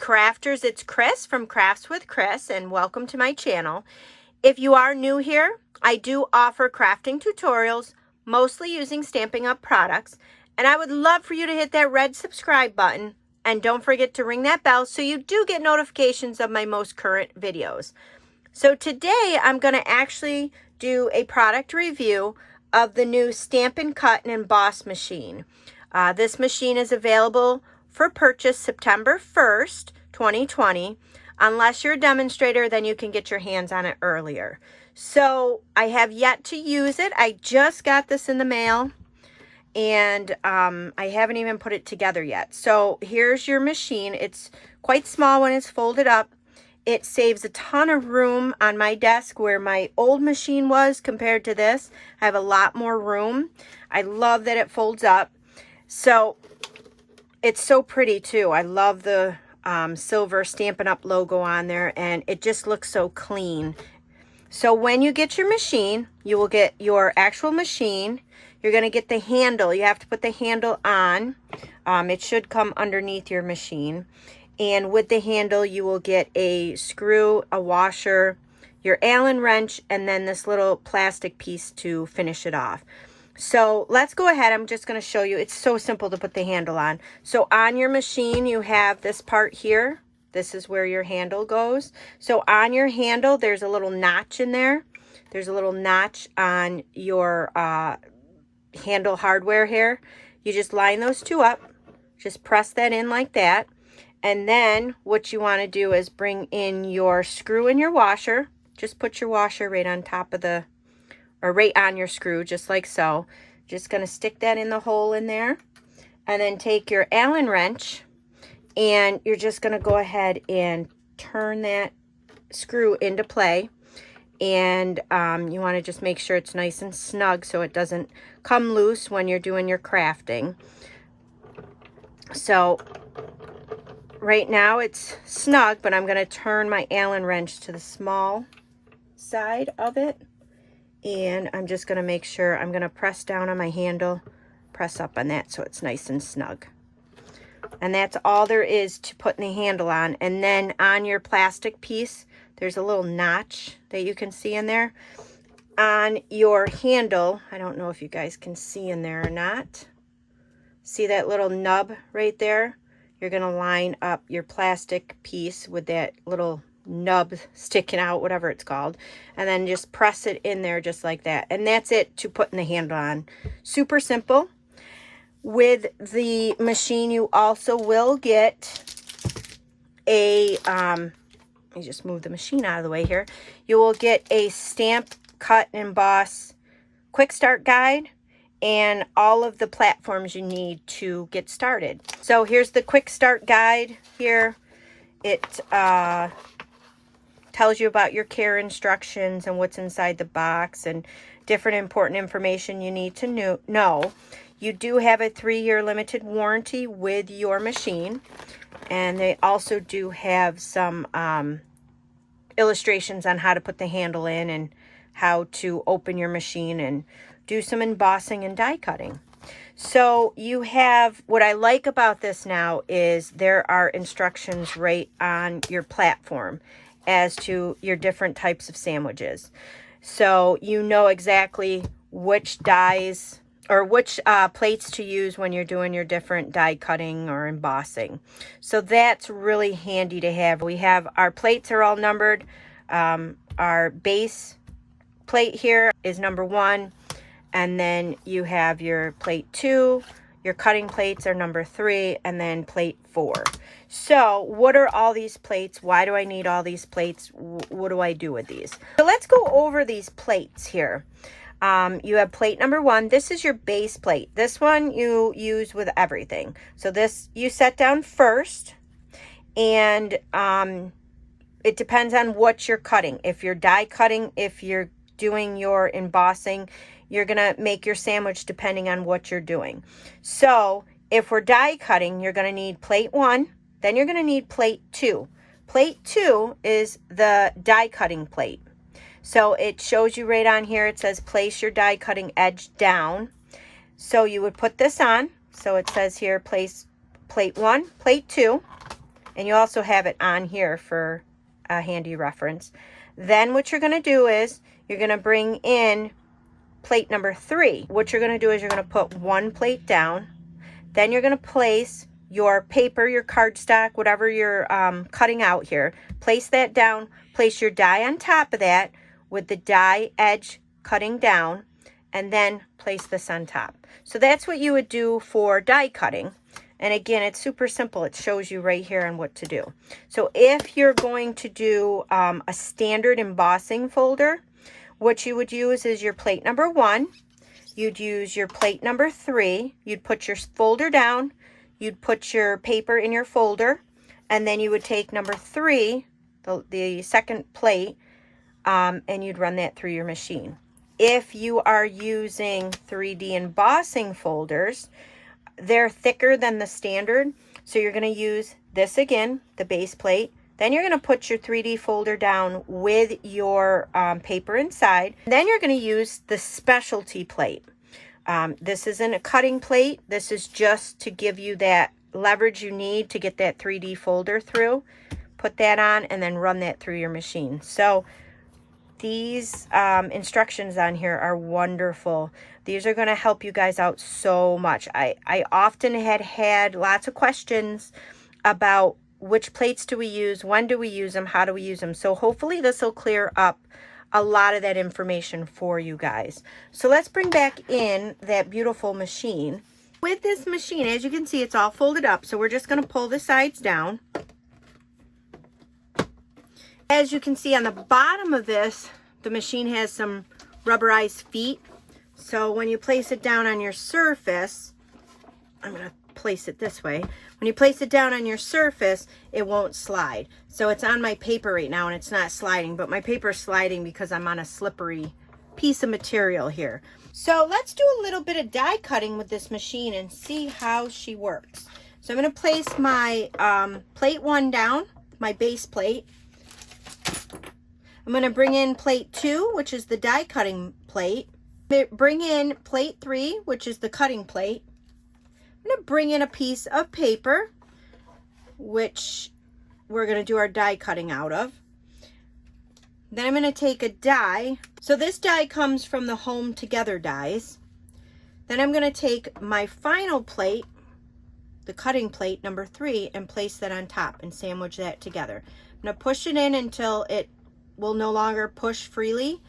crafters, it's Chris from Crafts with Chris, and welcome to my channel. If you are new here, I do offer crafting tutorials, mostly using Stampin' Up products, and I would love for you to hit that red subscribe button, and don't forget to ring that bell so you do get notifications of my most current videos. So today I'm going to actually do a product review of the new Stampin' Cut Emboss Machine. This machine is available for purchase September 1st, 2020. Unless you're a demonstrator, then you can get your hands on it earlier. So I have yet to use it. I just got this in the mail, and I haven't even put it together yet. So here's your machine. It's quite small when it's folded up. It saves a ton of room on my desk where my old machine was compared to this. I have a lot more room. I love that it folds up. So it's so pretty too. I love the silver Stampin' Up logo on there, and it just looks so clean. So when you get your machine, you will get your actual machine. You're going to get the handle. You have to put the handle on. It should come underneath your machine. And with the handle, you will get a screw, a washer, your Allen wrench, and then this little plastic piece to finish it off. So let's go ahead. I'm just going to show you. It's so simple to put the handle on. So on your machine, you have this part here. This is where your handle goes. So on your handle, there's a little notch in there. There's a little notch on your handle hardware here. You just line those two up. Just press that in like that. And then what you want to do is bring in your screw and your washer. Just put your washer right on top of the, or right on your screw, just like so. Just going to stick that in the hole in there. And then take your Allen wrench, and you're just going to go ahead and turn that screw into play. And you want to just make sure it's nice and snug so it doesn't come loose when you're doing your crafting. So right now it's snug, but I'm going to turn my Allen wrench to the small side of it. And I'm just going to make sure I'm going to press down on my handle, press up on that so it's nice and snug. And that's all there is to putting the handle on. And then on your plastic piece, there's a little notch that you can see in there. On your handle, I don't know if you guys can see in there or not. See that little nub right there? You're going to line up your plastic piece with that little nub sticking out, whatever it's called, and then just press it in there just like that. And that's it to putting the handle on. Super simple. With the machine, you also will get a, let me just move the machine out of the way here. You will get a Stamp, Cut, Emboss Quick Start Guide and all of the platforms you need to get started. So here's the Quick Start Guide here. It tells you about your care instructions and what's inside the box and different important information you need to know. You do have a 3-year limited warranty with your machine, and they also do have some illustrations on how to put the handle in and how to open your machine and do some embossing and die cutting. So you have, what I like about this now is there are instructions right on your platform as to your different types of sandwiches. So you know exactly which dies or which plates to use when you're doing your different die cutting or embossing. So that's really handy to have. We have our plates are all numbered. Our base plate here is number 1. And then you have your plate 2, your cutting plates are number 3, and then plate 4. So what are all these plates? Why do I need all these plates? What do I do with these? So let's go over these plates here. You have plate number 1. This is your base plate. This one you use with everything. So this you set down first, and it depends on what you're cutting. If you're die cutting, if you're doing your embossing, you're going to make your sandwich depending on what you're doing. So if we're die cutting, you're going to need plate 1, then you're going to need plate 2. Plate 2 is the die cutting plate. So it shows you right on here, it says place your die cutting edge down. So you would put this on. So it says here place plate 1, plate 2, And you also have it on here for a handy reference. Then what you're going to do is you're going to bring in plate number 3. What you're going to do is you're going to put one plate down. Then you're going to place your paper, your cardstock, whatever you're cutting out here. Place that down. Place your die on top of that with the die edge cutting down, and then place this on top. So that's what you would do for die cutting. And again, it's super simple. It shows you right here on what to do. So if you're going to do a standard embossing folder, what you would use is your plate number 1. You'd use your plate number 3. You'd put your folder down. You'd put your paper in your folder. And then you would take number 3, the second plate, and you'd run that through your machine. If you are using 3D embossing folders, they're thicker than the standard. So you're going to use this again, the base plate. Then you're going to put your 3D folder down with your paper inside. Then you're going to use the specialty plate. This isn't a cutting plate. This is just to give you that leverage you need to get that 3D folder through. Put that on and then run that through your machine. So these instructions on here are wonderful. These are going to help you guys out so much. I often had lots of questions about which plates do we use, when do we use them, how do we use them. So hopefully this will clear up a lot of that information for you guys. So let's bring back in that beautiful machine. With this machine, as you can see, it's all folded up. So we're just going to pull the sides down. As you can see on the bottom of this, the machine has some rubberized feet. So when you place it down on your surface, I'm going to place it this way. When you place it down on your surface, it won't slide. So it's on my paper right now and it's not sliding, but my paper is sliding because I'm on a slippery piece of material here. So let's do a little bit of die cutting with this machine and see how she works. So I'm going to place my plate 1 down, my base plate. I'm going to bring in plate 2, which is the die cutting plate. Bring in plate 3, which is the cutting plate. I'm going to bring in a piece of paper, which we're going to do our die cutting out of. Then I'm going to take a die. So this die comes from the Home Together dies. Then I'm going to take my final plate, the cutting plate number 3, and place that on top and sandwich that together. I'm going to push it in until it will no longer push freely.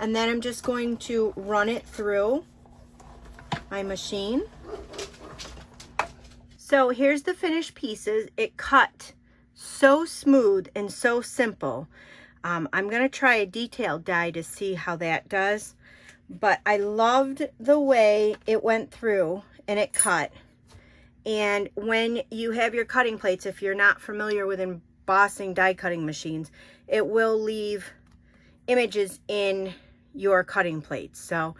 And then I'm just going to run it through my machine. So here's the finished pieces. It cut so smooth and so simple. I'm going to try a detailed die to see how that does. But I loved the way it went through and it cut. And when you have your cutting plates, if you're not familiar with embossing die cutting machines, it will leave images in your cutting plates. So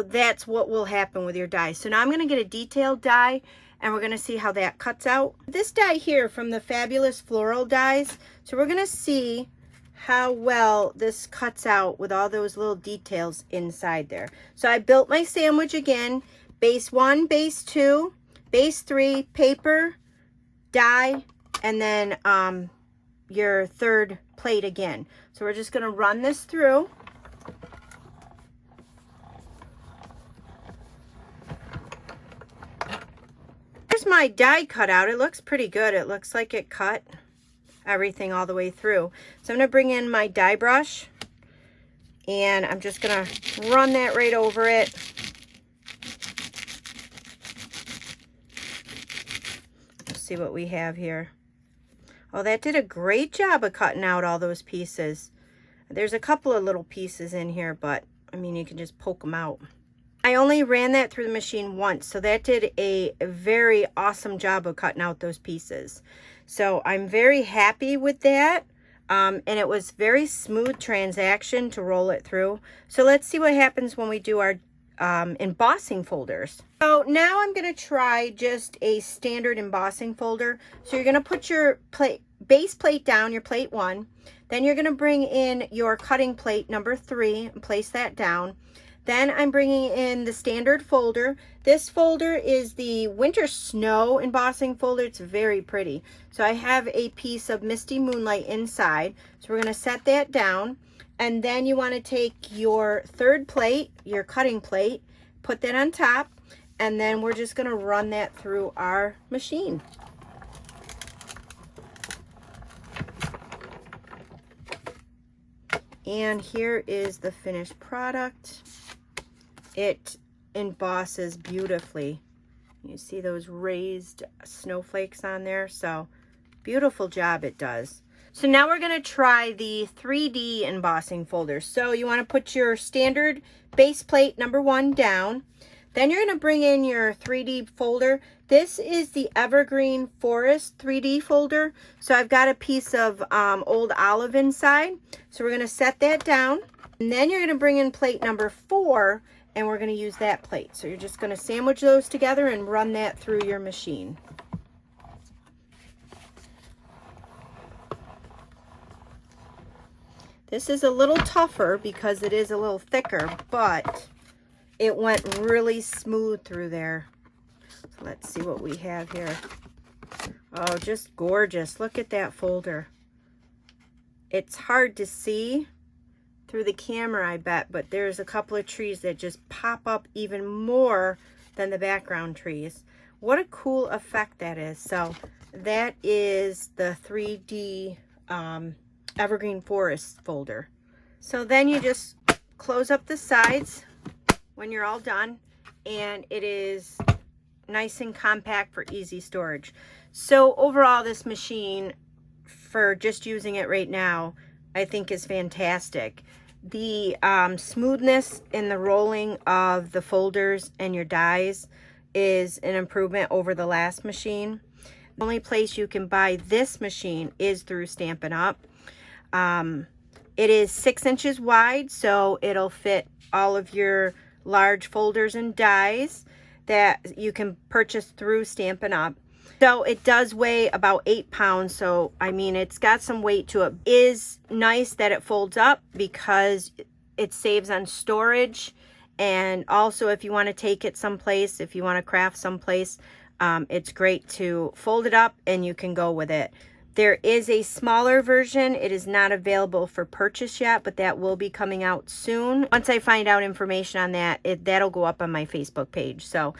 that's what will happen with your die. So now I'm going to get a detailed die and we're going to see how that cuts out. This die here from the Fabulous Floral dies. So we're going to see how well this cuts out with all those little details inside there. So I built my sandwich again, base 1, base 2, base 3, paper, die, and then your third plate again. So we're just going to run this through. Here's my die cut out. It looks pretty good. It looks like it cut everything all the way through. So I'm going to bring in my die brush and I'm just going to run that right over it. Let's see what we have here. Oh, that did a great job of cutting out all those pieces. There's a couple of little pieces in here, but I mean, you can just poke them out. I only ran that through the machine once, so that did a very awesome job of cutting out those pieces. So I'm very happy with that. And it was very smooth transaction to roll it through. So let's see what happens when we do our embossing folders. So now I'm going to try just a standard embossing folder. So you're going to put your base plate down, your plate 1. Then you're going to bring in your cutting plate number 3 and place that down. Then I'm bringing in the standard folder. This folder is the Winter Snow embossing folder. It's very pretty. So I have a piece of Misty Moonlight inside. So we're going to set that down. And then you want to take your third plate, your cutting plate, put that on top. And then we're just going to run that through our machine. And here is the finished product. It embosses beautifully. You see those raised snowflakes on there? So beautiful job it does. So now we're going to try the 3D embossing folder. So you want to put your standard base plate number 1 down. Then you're going to bring in your 3D folder. This is the Evergreen Forest 3D folder. So I've got a piece of old olive inside. So we're going to set that down. And then you're going to bring in plate number 4. And we're going to use that plate. So you're just going to sandwich those together and run that through your machine. This is a little tougher because it is a little thicker, but it went really smooth through there. So let's see what we have here. Oh, just gorgeous. Look at that folder. It's hard to see through the camera, I bet, but there's a couple of trees that just pop up even more than the background trees. What a cool effect that is. So that is the 3D Evergreen Forest folder. So then you just close up the sides when you're all done, and it is nice and compact for easy storage. So overall, this machine, for just using it right now, I think is fantastic. The smoothness in the rolling of the folders and your dies is an improvement over the last machine. The only place you can buy this machine is through Stampin Up. It is 6 inches wide, so it'll fit all of your large folders and dies that you can purchase through Stampin Up. So it does weigh about 8 pounds, so I mean it's got some weight to it. It is nice that it folds up because it saves on storage, and also if you want to take it someplace, if you want to craft someplace, it's great to fold it up and you can go with it. There is a smaller version. It is not available for purchase yet, but that will be coming out soon. Once I find out information on that, that'll go up on my Facebook page. So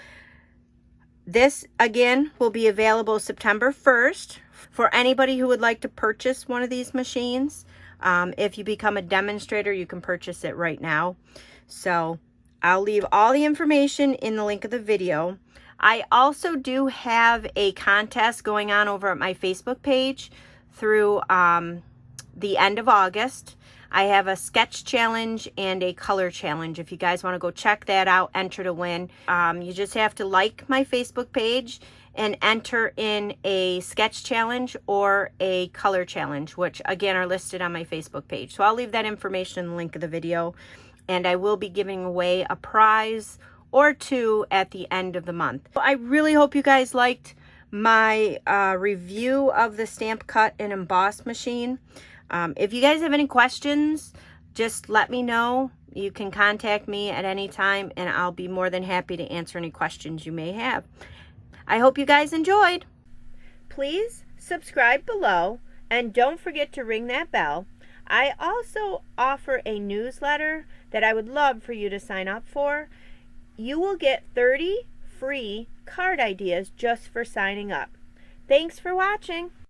this, again, will be available September 1st for anybody who would like to purchase one of these machines. If you become a demonstrator, you can purchase it right now. So I'll leave all the information in the link of the video. I also do have a contest going on over at my Facebook page through the end of August. I have a sketch challenge and a color challenge. If you guys want to go check that out, enter to win. You just have to like my Facebook page and enter in a sketch challenge or a color challenge, which again are listed on my Facebook page. So I'll leave that information in the link of the video, and I will be giving away a prize or 2 at the end of the month. I really hope you guys liked my review of the Stamp Cut and Emboss machine. If you guys have any questions, just let me know. You can contact me at any time and I'll be more than happy to answer any questions you may have. I hope you guys enjoyed. Please subscribe below and don't forget to ring that bell. I also offer a newsletter that I would love for you to sign up for. You will get 30 free card ideas just for signing up. Thanks for watching.